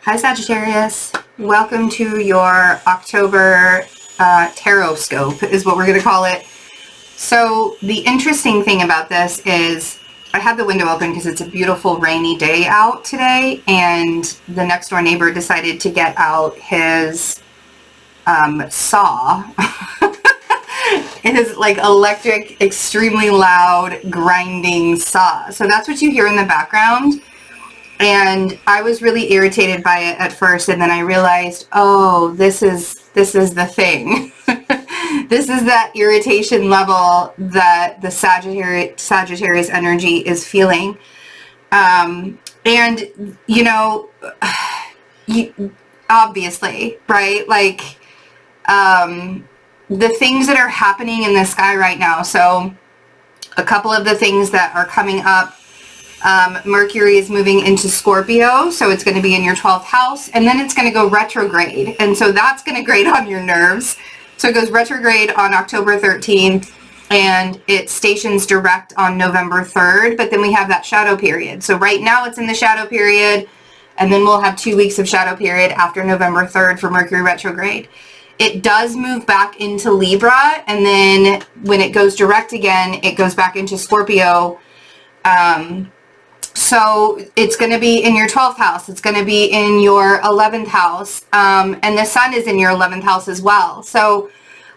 Hi Sagittarius, welcome to your October tarot scope is what we're going to call it. So the interesting thing about this is I had the window open because it's a beautiful rainy day out today, and the next door neighbor decided to get out his saw. It is like electric, extremely loud grinding saw. So that's what you hear in the background. And I was really irritated by it at first, and then I realized, oh, this is the thing. This is that irritation level that the Sagittarius energy is feeling. And obviously, right? Like the things that are happening in the sky right now. So a couple of the things that are coming up. Mercury is moving into Scorpio, so it's going to be in your 12th house, and then it's going to go retrograde, and so that's going to grate on your nerves. So it goes retrograde on October 13th, and it stations direct on November 3rd, but then we have that shadow period. So right now it's in the shadow period, and then we'll have 2 weeks of shadow period after November 3rd for Mercury retrograde. It does move back into Libra, and then when it goes direct again, it goes back into Scorpio. So it's going to be in your 12th house. It's going to be in your 11th house. And the sun is in your 11th house as well. So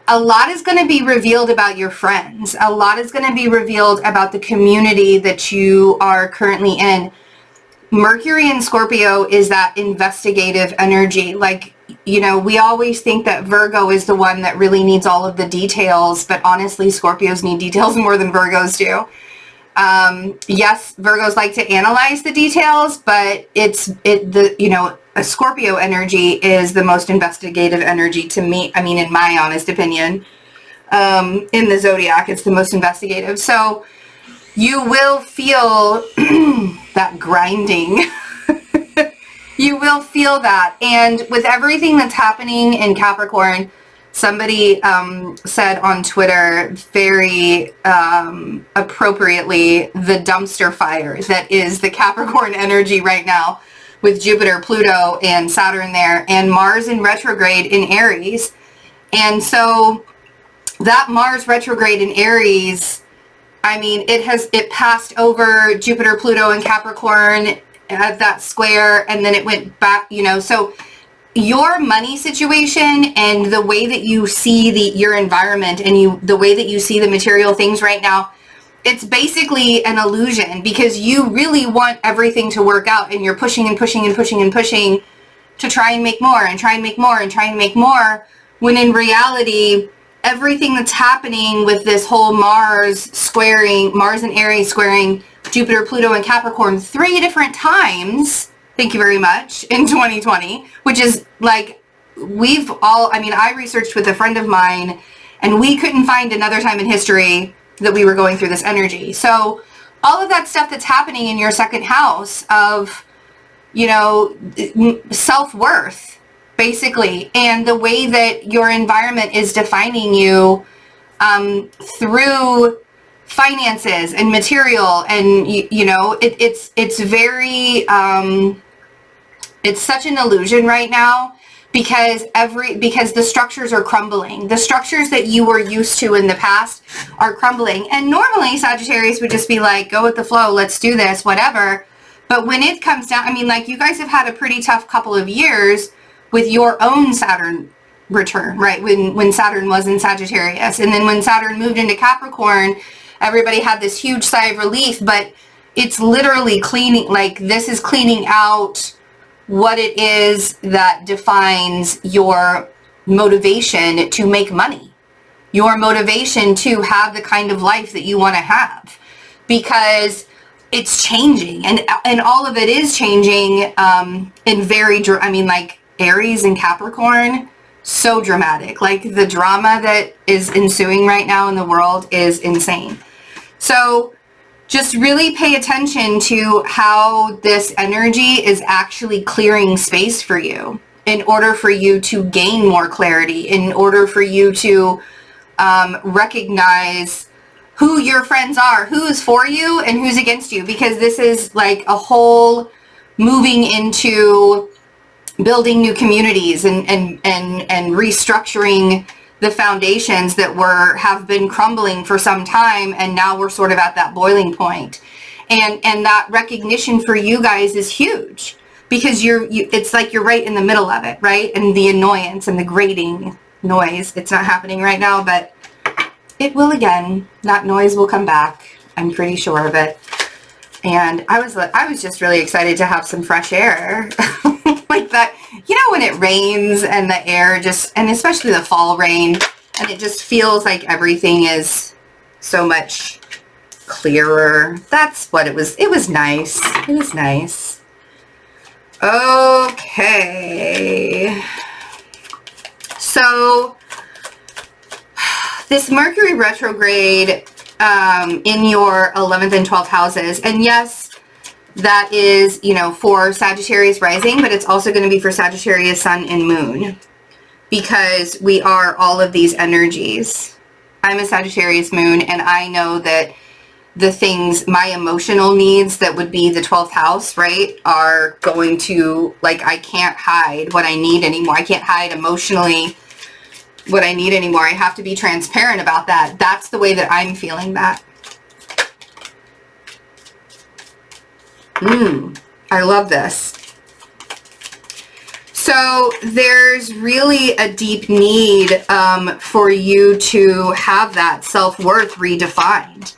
a lot is going to be revealed about your friends. A lot is going to be revealed about the community that you are currently in. Mercury in Scorpio is that investigative energy. Like, we always think that Virgo is the one that really needs all of the details, but honestly, Scorpios need details more than Virgos do. Yes, Virgos like to analyze the details, but a Scorpio energy is the most investigative energy to me. I mean, in my honest opinion, in the zodiac, it's the most investigative. So you will feel that grinding. You will feel that. And with everything that's happening in Capricorn, somebody said on Twitter very appropriately, the dumpster fire that is the Capricorn energy right now with Jupiter, Pluto, and Saturn there, and Mars in retrograde in Aries. And so that Mars retrograde in Aries, I mean, it passed over Jupiter, Pluto, and Capricorn at that square, and then it went back, so your money situation and the way that you see your environment and the way that you see the material things right now, it's basically an illusion, because you really want everything to work out, and you're pushing and pushing and pushing and pushing to try and make more and try and make more and try and make more, when in reality, everything that's happening with this whole Mars and Aries squaring Jupiter, Pluto, and Capricorn 3 different times, thank you very much, in 2020, which is like, I researched with a friend of mine, and we couldn't find another time in history that we were going through this energy. So all of that stuff that's happening in your second house of, self-worth, basically, and the way that your environment is defining you through finances and material, and it's very it's such an illusion right now, because the structures are crumbling. The structures that you were used to in the past are crumbling, and normally Sagittarius would just be like, go with the flow, let's do this, whatever. But when it comes down, you guys have had a pretty tough couple of years with your own Saturn return, right? When Saturn was in Sagittarius, and then when Saturn moved into Capricorn, everybody had this huge sigh of relief, but it's literally cleaning, like, this is cleaning out what it is that defines your motivation to make money, your motivation to have the kind of life that you want to have, because it's changing, and all of it is changing in very, like Aries and Capricorn, so dramatic. Like, the drama that is ensuing right now in the world is insane. So just really pay attention to how this energy is actually clearing space for you, in order for you to gain more clarity, in order for you to recognize who your friends are, who is for you and who's against you, because this is like a whole moving into building new communities and restructuring the foundations that have been crumbling for some time, and now we're sort of at that boiling point. And that recognition for you guys is huge, because it's like you're right in the middle of it, right? And the annoyance and the grating noise, it's not happening right now, but it will again. That noise will come back. I'm pretty sure of it. And I was just really excited to have some fresh air. Like that, you know, when it rains and the air just, and especially the fall rain, and it just feels like everything is so much clearer. That's what it was. It was nice. It was nice. Okay. So this Mercury retrograde in your 11th and 12th houses, and yes, that is, you know, for Sagittarius rising, but it's also going to be for Sagittarius sun and moon, because we are all of these energies. I'm a Sagittarius moon, and I know that the things, my emotional needs that would be the 12th house, right, are going to, like, I can't hide what I need anymore. I can't hide emotionally what I need anymore. I have to be transparent about that. That's the way that I'm feeling that. I love this. So there's really a deep need for you to have that self-worth redefined,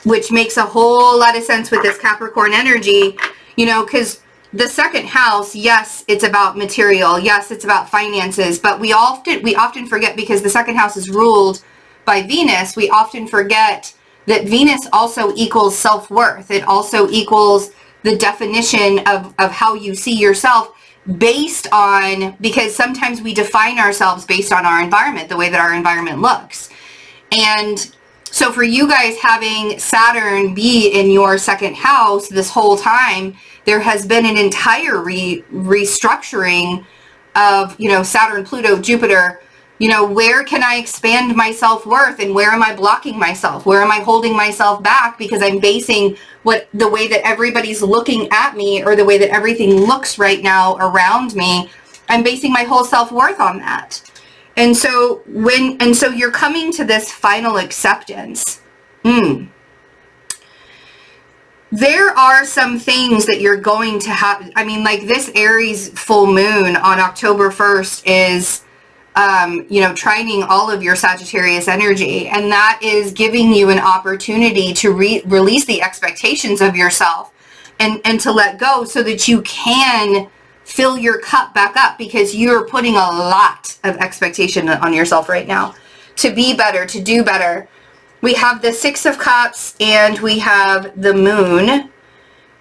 which makes a whole lot of sense with this Capricorn energy, you know, because the second house, yes, it's about material. Yes, it's about finances, but we often forget, because the second house is ruled by Venus. We often forget that Venus also equals self-worth. It also equals the definition of how you see yourself based on, because sometimes we define ourselves based on our environment, the way that our environment looks. And so for you guys having Saturn be in your second house this whole time, there has been an entire restructuring of, you know, Saturn, Pluto, Jupiter. You know, where can I expand my self-worth, and where am I blocking myself? Where am I holding myself back because I'm basing the way that everybody's looking at me, or the way that everything looks right now around me, I'm basing my whole self-worth on that. And so you're coming to this final acceptance. There are some things that you're going to have. I mean, like this Aries full moon on October 1st is, you know, trining all of your Sagittarius energy. And that is giving you an opportunity to release the expectations of yourself and to let go, so that you can fill your cup back up, because you're putting a lot of expectation on yourself right now to be better, to do better. We have the Six of Cups, and we have the Moon,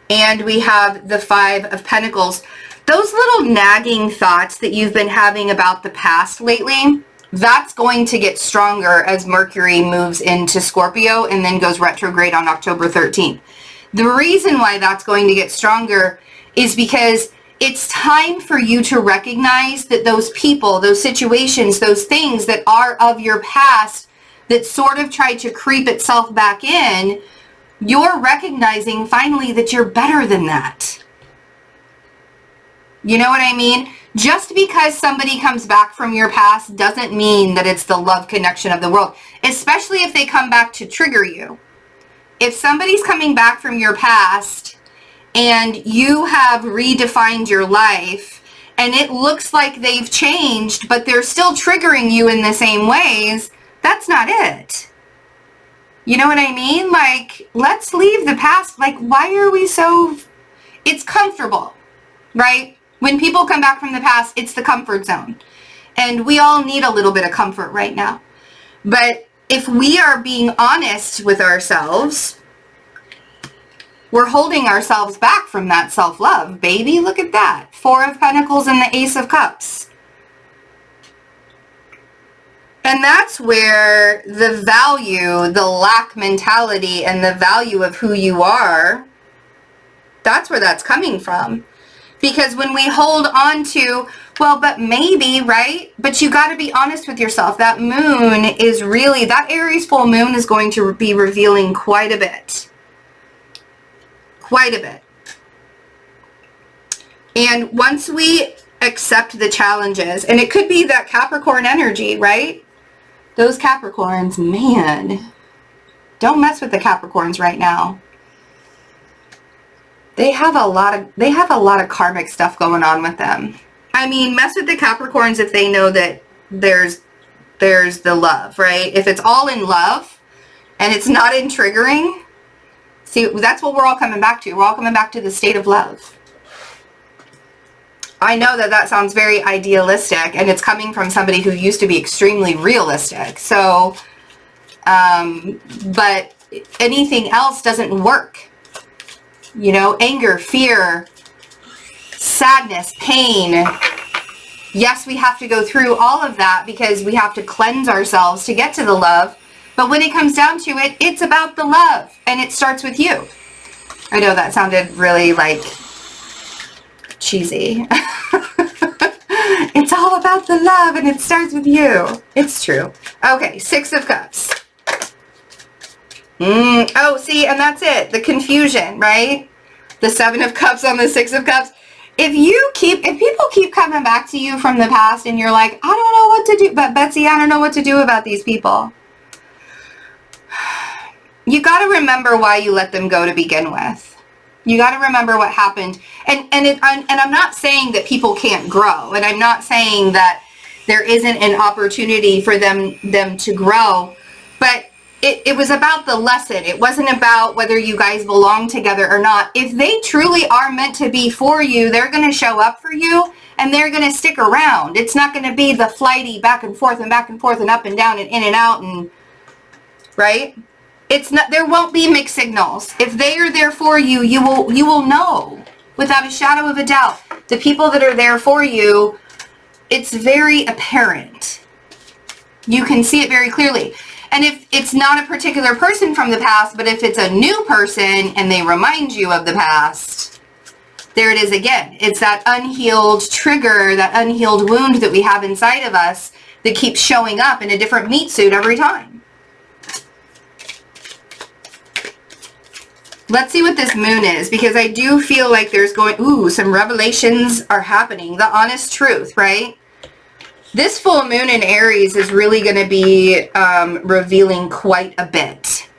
and we have the Five of Pentacles. Those little nagging thoughts that you've been having about the past lately, that's going to get stronger as Mercury moves into Scorpio and then goes retrograde on October 13th. The reason why that's going to get stronger is because it's time for you to recognize that those people, those situations, those things that are of your past that sort of tried to creep itself back in, you're recognizing finally that you're better than that. You know what I mean? Just because somebody comes back from your past doesn't mean that it's the love connection of the world, especially if they come back to trigger you. If somebody's coming back from your past and you have redefined your life and it looks like they've changed, but they're still triggering you in the same ways, that's not it. You know what I mean? Like, let's leave the past. Like, why are we so... It's comfortable, right? When people come back from the past, it's the comfort zone. And we all need a little bit of comfort right now. But if we are being honest with ourselves, we're holding ourselves back from that self-love. Baby, look at that. Four of Pentacles and the Ace of Cups. And that's where the value, the lack mentality, and the value of who you are, that's where that's coming from. Because when we hold on to, well, but maybe, right? But you got to be honest with yourself. That moon is really, that Aries full moon is going to be revealing quite a bit. Quite a bit. And once we accept the challenges. And it could be that Capricorn energy, right? Those Capricorns, man, don't mess with the Capricorns right now. They have a lot of karmic stuff going on with them. I mean, mess with the Capricorns if they know that there's the love, right? If it's all in love and it's not in triggering, see, that's what we're all coming back to. We're all coming back to the state of love. I know that sounds very idealistic, and it's coming from somebody who used to be extremely realistic. So, but anything else doesn't work. You know, anger, fear, sadness, pain. Yes, we have to go through all of that because we have to cleanse ourselves to get to the love. But when it comes down to it, it's about the love, and it starts with you. I know that sounded really like cheesy. It's all about the love, and it starts with you. It's true. Okay, Six of Cups. Oh, see, and that's it. The confusion, right? The Seven of Cups on the Six of Cups. If people keep coming back to you from the past and you're like, I don't know what to do, but Betsy, I don't know what to do about these people. You got to remember why you let them go to begin with. You got to remember what happened. And I'm not saying that people can't grow, and I'm not saying that there isn't an opportunity for them to grow, but it was about the lesson. It wasn't about whether you guys belong together or not. If they truly are meant to be for you, they're going to show up for you, and they're going to stick around. It's not going to be the flighty back and forth and up and down and in and out, and right? It's not, there won't be mixed signals. If they are there for you, you will know without a shadow of a doubt. The people that are there for you, it's very apparent. You can see it very clearly. And if it's not a particular person from the past, but if it's a new person and they remind you of the past, there it is again. It's that unhealed trigger, that unhealed wound that we have inside of us that keeps showing up in a different meat suit every time. Let's see what this moon is, because I do feel like there's some revelations are happening. The honest truth, right? This full moon in Aries is really going to be revealing quite a bit.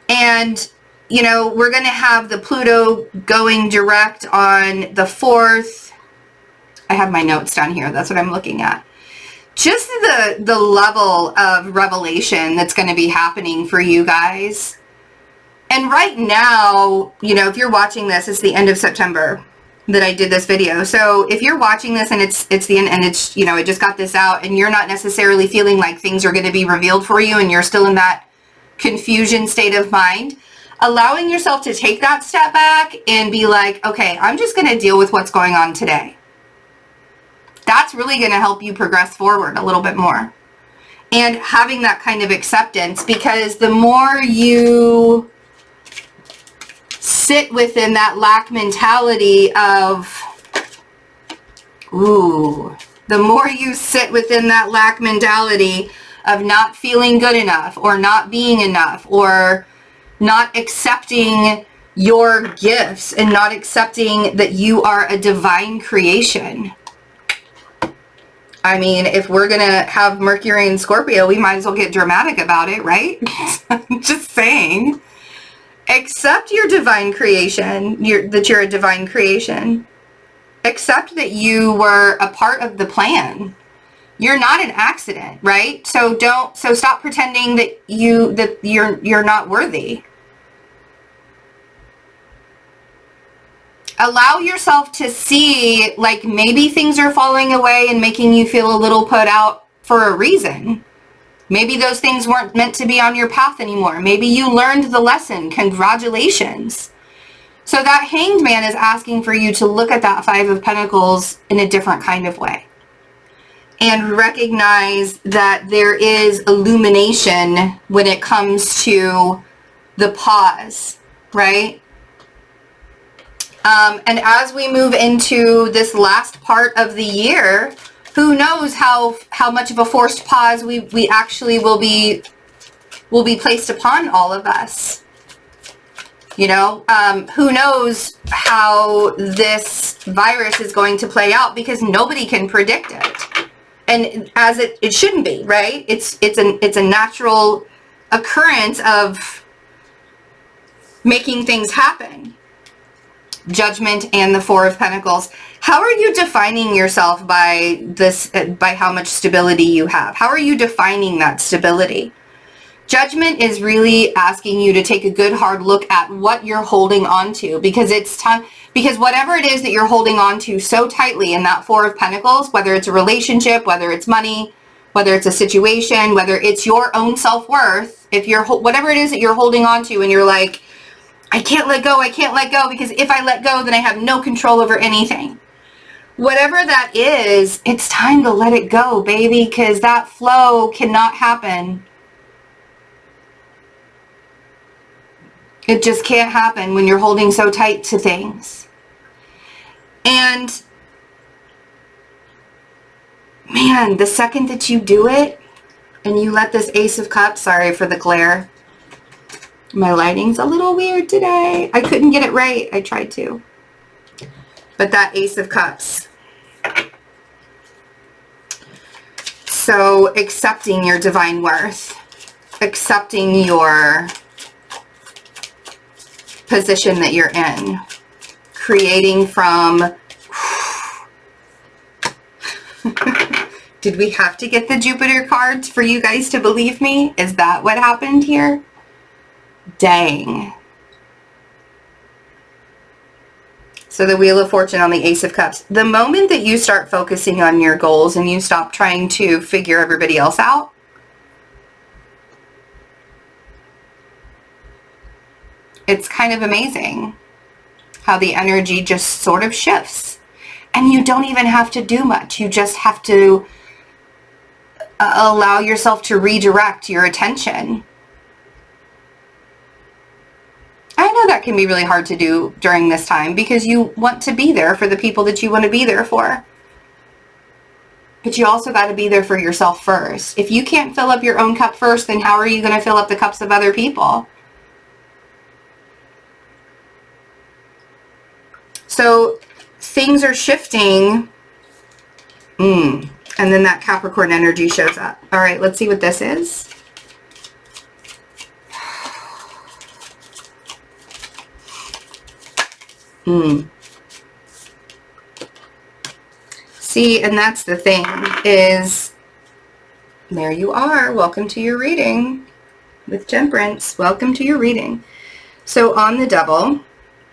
And, you know, we're going to have the Pluto going direct on the 4th. I have my notes down here. That's what I'm looking at. Just the level of revelation that's going to be happening for you guys. And right now, you know, if you're watching this, it's the end of September that I did this video. So if you're watching this and it's the end, and it's, you know, I just got this out, and you're not necessarily feeling like things are going to be revealed for you, and you're still in that confusion state of mind, allowing yourself to take that step back and be like, okay, I'm just going to deal with what's going on today. That's really going to help you progress forward a little bit more. And having that kind of acceptance, because the more you sit within that lack mentality of, the more you sit within that lack mentality of not feeling good enough, or not being enough, or not accepting your gifts, and not accepting that you are a divine creation. I mean, if we're going to have Mercury in Scorpio, we might as well get dramatic about it, right? Just saying. Accept your divine creation, that you're a divine creation. Accept that you were a part of the plan. You're not an accident, right? So stop pretending that you're not worthy. Allow yourself to see, like, maybe things are falling away and making you feel a little put out for a reason. Maybe those things weren't meant to be on your path anymore. Maybe you learned the lesson. Congratulations. So that Hanged Man is asking for you to look at that Five of Pentacles in a different kind of way. And recognize that there is illumination when it comes to the pause, right? And as we move into this last part of the year, who knows how much of a forced pause we actually will be placed upon all of us. You know, who knows how this virus is going to play out, because nobody can predict it. And as it shouldn't be, right? It's a natural occurrence of making things happen. Judgment and the Four of Pentacles. How are you defining yourself by this, by how much stability you have? How are you defining that stability? Judgment is really asking you to take a good hard look at what you're holding on to, because it's time, because whatever it is that you're holding on to so tightly in that Four of Pentacles, whether it's a relationship, whether it's money, whether it's a situation, whether it's your own self-worth, if you're, whatever it is that you're holding on to and you're like, I can't let go, because if I let go, then I have no control over anything. Whatever that is, it's time to let it go, baby, because that flow cannot happen. It just can't happen when you're holding so tight to things. And man, the second that you do it and you let this Ace of Cups, sorry for the glare, my lighting's a little weird today. I couldn't get it right. I tried to. But that Ace of Cups. So accepting your divine worth, accepting your position that you're in, creating from, did we have to get the Jupiter cards for you guys to believe me? Is that what happened here? Dang. So the Wheel of Fortune on the Ace of Cups. The moment that you start focusing on your goals and you stop trying to figure everybody else out, it's kind of amazing how the energy just sort of shifts. And you don't even have to do much. You just have to allow yourself to redirect your attention. I know that can be really hard to do during this time because you want to be there for the people that you want to be there for. But you also got to be there for yourself first. If you can't fill up your own cup first, then how are you going to fill up the cups of other people? So things are shifting. And then that Capricorn energy shows up. All right, let's see what this is. See, and that's the thing is, there you are. Welcome to your reading with Temperance. Welcome to your reading. So on the Devil,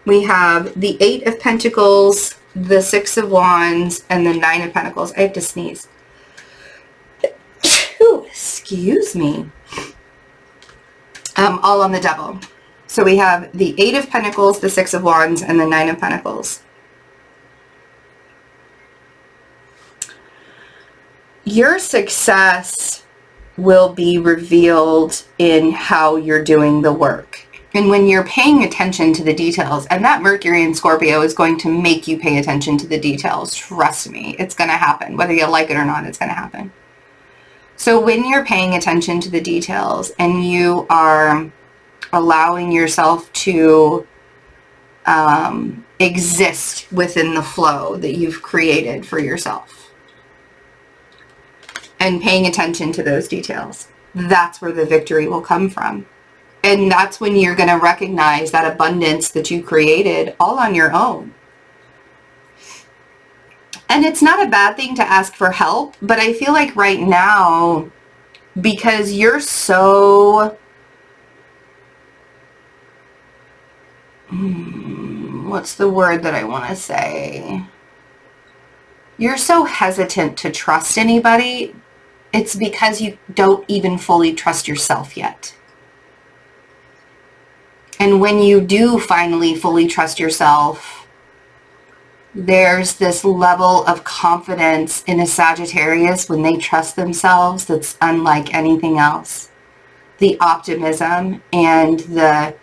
we have the Eight of Pentacles, the Six of Wands, and the Nine of Pentacles. I have to sneeze. Ooh, excuse me. All on the Devil. So we have the Eight of Pentacles, the Six of Wands, and the Nine of Pentacles. Your success will be revealed in how you're doing the work. And when you're paying attention to the details, and that Mercury in Scorpio is going to make you pay attention to the details. Trust me, it's going to happen. Whether you like it or not, it's going to happen. So when you're paying attention to the details and you are allowing yourself to exist within the flow that you've created for yourself and paying attention to those details, that's where the victory will come from. And that's when you're going to recognize that abundance that you created all on your own. And it's not a bad thing to ask for help, but I feel like right now, because you're so what's the word that I want to say? You're so hesitant to trust anybody. It's because you don't even fully trust yourself yet. And when you do finally fully trust yourself, there's this level of confidence in a Sagittarius when they trust themselves that's unlike anything else. The optimism and the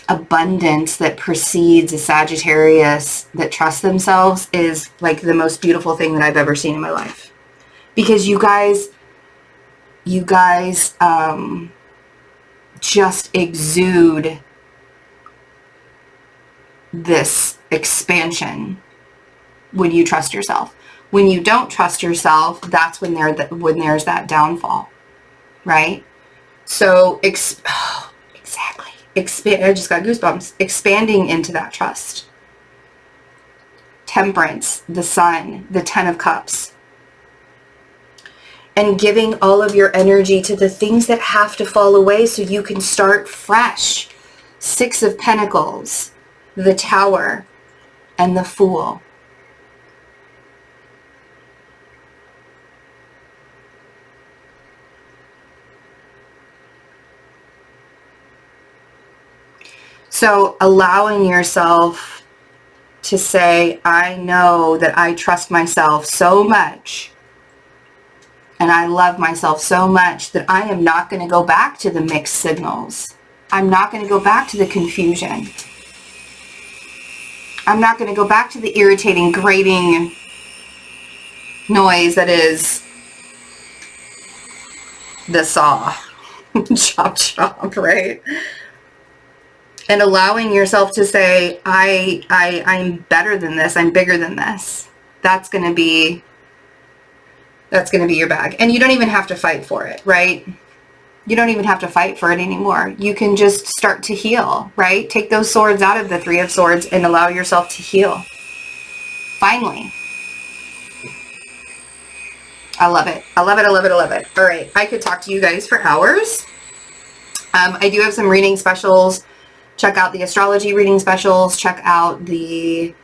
abundance that precedes a Sagittarius that trusts themselves is like the most beautiful thing that I've ever seen in my life. Because you guys just exude this expansion when you trust yourself. When you don't trust yourself, that's when there's that downfall, right? So, exactly. I just got goosebumps. Expanding into that trust. Temperance, the Sun, the Ten of Cups. And giving all of your energy to the things that have to fall away so you can start fresh. Six of Pentacles, the Tower, and the Fool. So allowing yourself to say, I know that I trust myself so much and I love myself so much that I am not going to go back to the mixed signals. I'm not going to go back to the confusion. I'm not going to go back to the irritating, grating noise that is the saw. Chop, chop, right? And allowing yourself to say, I'm better than this. I'm bigger than this. That's going to be your bag. And you don't even have to fight for it, right? You don't even have to fight for it anymore. You can just start to heal, right? Take those swords out of the Three of Swords and allow yourself to heal. Finally. I love it. I love it. I love it. I love it. All right. I could talk to you guys for hours. I do have some reading specials. Check out the astrology reading specials. Check out the,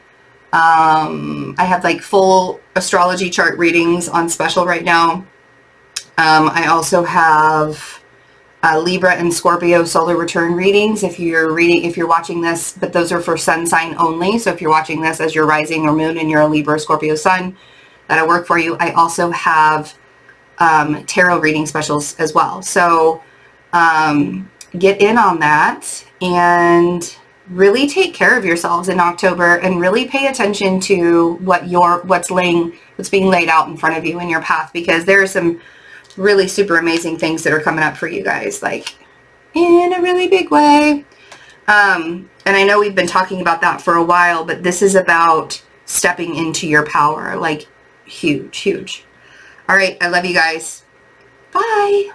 I have like full astrology chart readings on special right now. I also have Libra and Scorpio solar return readings if you're watching this, but those are for sun sign only. So if you're watching this as your rising or moon and you're a Libra or Scorpio sun, that'll work for you. I also have tarot reading specials as well. So get in on that and really take care of yourselves in October and really pay attention to what's being laid out in front of you in your path, because there are some really super amazing things that are coming up for you guys, like in a really big way. And I know we've been talking about that for a while, but this is about stepping into your power, like huge, huge. All right. I love you guys. Bye.